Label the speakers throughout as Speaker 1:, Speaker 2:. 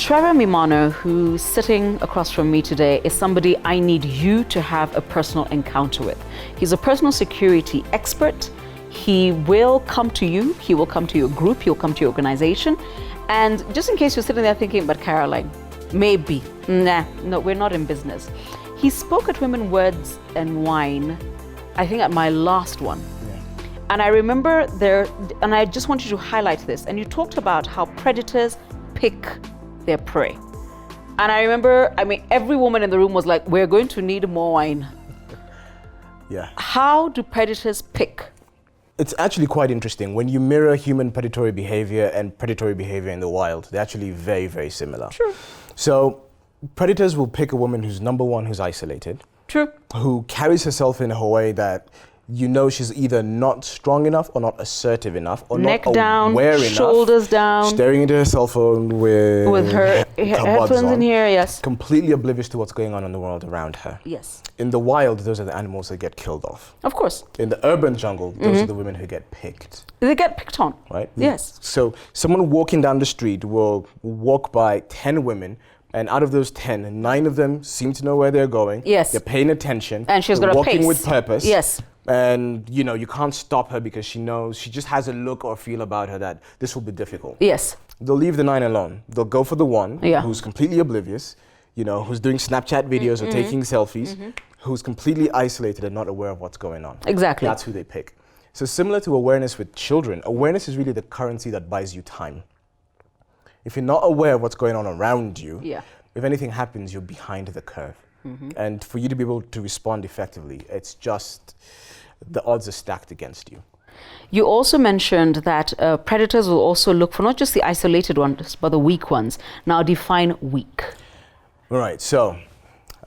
Speaker 1: Trevor Mimano, who's sitting across from me today, is somebody I need you to have a personal encounter with. He's a personal security expert. He will come to you, he will come to your group, he'll come to your organization. And just in case you're sitting there thinking, but Caroline, maybe, no, we're not in business. He spoke at Women, Words and Wine, I think at my last one. And I remember there, and I just want you to highlight this, and you talked about how predators pick their prey. And I remember, every woman in the room was like, we're going to need more wine.
Speaker 2: Yeah.
Speaker 1: How do predators pick?
Speaker 2: It's actually quite interesting. When you mirror human predatory behavior and predatory behavior in the wild, they're actually very, very similar.
Speaker 1: True.
Speaker 2: So predators will pick a woman who's number one, who's isolated.
Speaker 1: True.
Speaker 2: Who carries herself in a way that you know she's either not strong enough or not assertive enough or
Speaker 1: neck
Speaker 2: not
Speaker 1: down,
Speaker 2: aware enough,
Speaker 1: shoulders down,
Speaker 2: staring into her cell phone with
Speaker 1: her headphones in here, yes.
Speaker 2: Completely oblivious to what's going on in the world around her.
Speaker 1: Yes.
Speaker 2: In the wild, those are the animals that get killed off.
Speaker 1: Of course.
Speaker 2: In the urban jungle, those are the women who get picked.
Speaker 1: They get picked on.
Speaker 2: Right?
Speaker 1: Yes.
Speaker 2: So someone walking down the street will walk by 10 women, and out of those 10, 9 of them seem to know where they're going.
Speaker 1: Yes.
Speaker 2: They're paying attention.
Speaker 1: And she's got a
Speaker 2: walking
Speaker 1: pace.
Speaker 2: with purpose.
Speaker 1: Yes.
Speaker 2: And you can't stop her because she knows, she just has a look or feel about her that this will be difficult.
Speaker 1: Yes.
Speaker 2: They'll leave the 9 alone. They'll go for the one who's completely oblivious, who's doing Snapchat videos or taking selfies, who's completely isolated and not aware of what's going on.
Speaker 1: Exactly.
Speaker 2: That's who they pick. So similar to awareness with children, awareness is really the currency that buys you time. If you're not aware of what's going on around you, if anything happens, you're behind the curve. And for you to be able to respond effectively, it's just, the odds are stacked against you.
Speaker 1: You also mentioned that predators will also look for not just the isolated ones, but the weak ones. Now define weak.
Speaker 2: All right, so,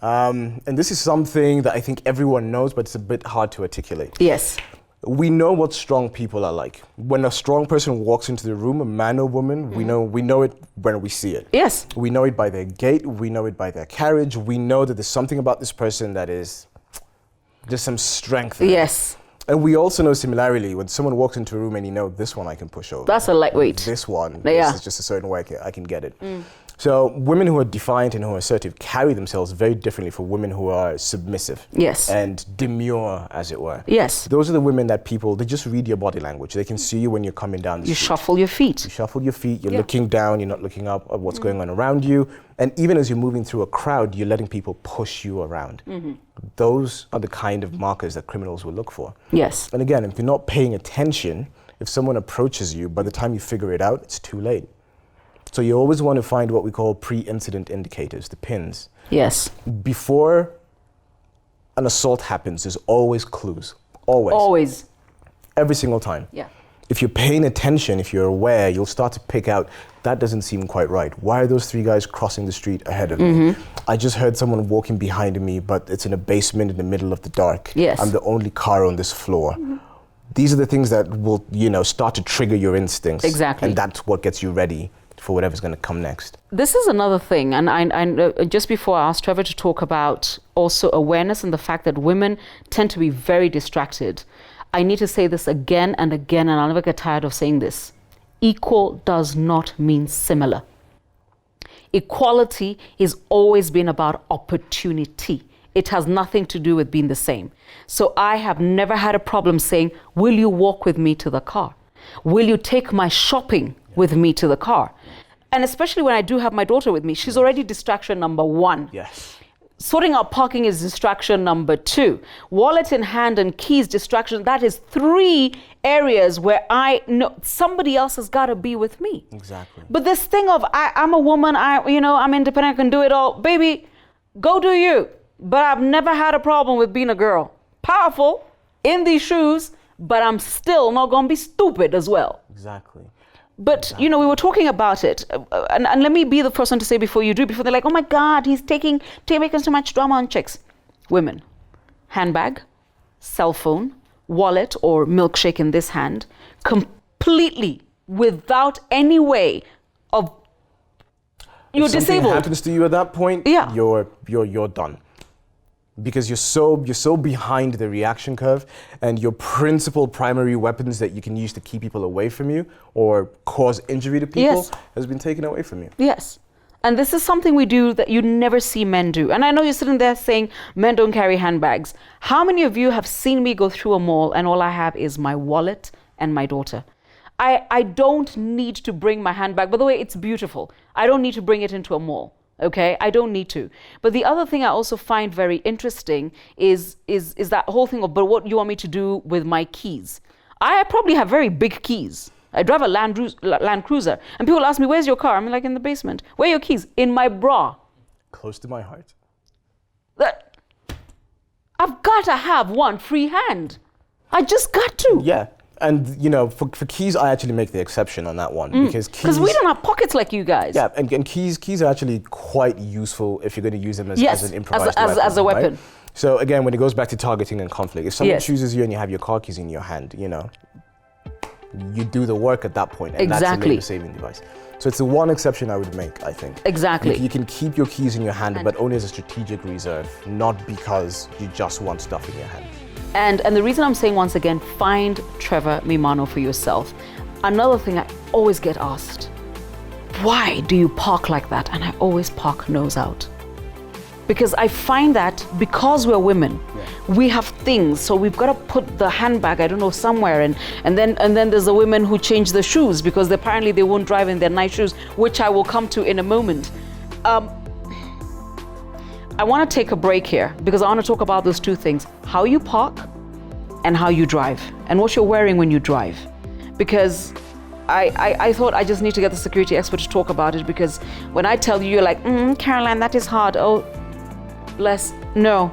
Speaker 2: and this is something that I think everyone knows, but it's a bit hard to articulate.
Speaker 1: Yes.
Speaker 2: We know what strong people are like. When a strong person walks into the room, a man or woman, we know it when we see it.
Speaker 1: Yes.
Speaker 2: We know it by their gait, we know it by their carriage, we know that there's something about this person that is just some strength.
Speaker 1: Yes.
Speaker 2: And we also know similarly, when someone walks into a room and this one I can push over.
Speaker 1: That's a lightweight.
Speaker 2: This one, this is just a certain way I can get it. So women who are defiant and who are assertive carry themselves very differently from women who are submissive.
Speaker 1: Yes.
Speaker 2: And demure, as it were.
Speaker 1: Yes.
Speaker 2: Those are the women that they just read your body language. They can see you when you're coming down the street.
Speaker 1: You shuffle your feet.
Speaker 2: You shuffle your feet, you're looking down, you're not looking up at what's going on around you. And even as you're moving through a crowd, you're letting people push you around. Those are the kind of markers that criminals will look for.
Speaker 1: Yes.
Speaker 2: And again, if you're not paying attention, if someone approaches you, by the time you figure it out, it's too late. So you always want to find what we call pre-incident indicators, the pins.
Speaker 1: Yes.
Speaker 2: Before an assault happens, there's always clues. Always.
Speaker 1: Always.
Speaker 2: Every single time.
Speaker 1: Yeah.
Speaker 2: If you're paying attention, if you're aware, you'll start to pick out, that doesn't seem quite right. Why are those 3 guys crossing the street ahead of me? I just heard someone walking behind me, but it's in a basement in the middle of the dark.
Speaker 1: Yes.
Speaker 2: I'm the only car on this floor. These are the things that will, start to trigger your instincts.
Speaker 1: Exactly.
Speaker 2: And that's what gets you ready for whatever's going to come next.
Speaker 1: This is another thing, and I just before I asked Trevor to talk about also awareness and the fact that women tend to be very distracted. I need to say this again and again, and I'll never get tired of saying this. Equal does not mean similar. Equality has always been about opportunity. It has nothing to do with being the same. So I have never had a problem saying, will you walk with me to the car? Will you take my shopping with me to the car? And especially when I do have my daughter with me, she's already distraction number 1.
Speaker 2: Yes.
Speaker 1: Sorting out parking is distraction number 2. Wallet in hand and keys distraction. That is 3 areas where I know somebody else has got to be with me.
Speaker 2: Exactly.
Speaker 1: But this thing of I'm a woman, I'm independent, I can do it all. Baby, go do you. But I've never had a problem with being a girl. Powerful in these shoes, but I'm still not going to be stupid as well.
Speaker 2: Exactly.
Speaker 1: But, we were talking about it. And let me be the first one to say before they're like, oh my God, he's making too much drama on chicks. Women, handbag, cell phone, wallet or milkshake in this hand, completely without any way of, you're disabled. If something
Speaker 2: happens to you at that point, you're done. Because you're so behind the reaction curve, and your principal primary weapons that you can use to keep people away from you or cause injury to people has been taken away from you.
Speaker 1: Yes. And this is something we do that you never see men do. And I know you're sitting there saying men don't carry handbags. How many of you have seen me go through a mall and all I have is my wallet and my daughter? I don't need to bring my handbag. By the way, it's beautiful. I don't need to bring it into a mall. Okay, I don't need to. But the other thing I also find very interesting is that whole thing of, but what you want me to do with my keys? I probably have very big keys. I drive a Land Cruiser, and people ask me, where's your car? I'm like, in the basement. Where are your keys? In my bra.
Speaker 2: Close to my heart.
Speaker 1: I've got to have one free hand. I just got to.
Speaker 2: Yeah. And, you know, for keys, I actually make the exception on that one. Because
Speaker 1: we don't have pockets like you guys.
Speaker 2: Yeah, and keys are actually quite useful if you're going to use them as an improvised weapon.
Speaker 1: As a weapon.
Speaker 2: Right? So, again, when it goes back to targeting and conflict, if someone chooses you and you have your car keys in your hand, you know, you do the work at that point. And that's a labor-saving device. So it's the one exception I would make, I think.
Speaker 1: Exactly.
Speaker 2: You can keep your keys in your hand, but only as a strategic reserve, not because you just want stuff in your hand.
Speaker 1: And the reason I'm saying, once again, find Trevor Mimano for yourself. Another thing I always get asked, why do you park like that? And I always park nose out. Because I find that because we're women, we have things, so we've got to put the handbag, I don't know, somewhere, and then there's the women who change the shoes because apparently they won't drive in their nice shoes, which I will come to in a moment. I want to take a break here because I want to talk about those two things: how you park and how you drive, and what you're wearing when you drive. Because I thought I just need to get the security expert to talk about it, because when I tell you, you're like, Caroline, that is hard. Oh, no.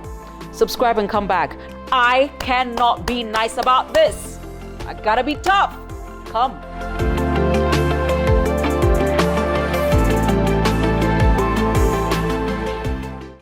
Speaker 1: Subscribe and come back. I cannot be nice about this. I gotta be tough. Come.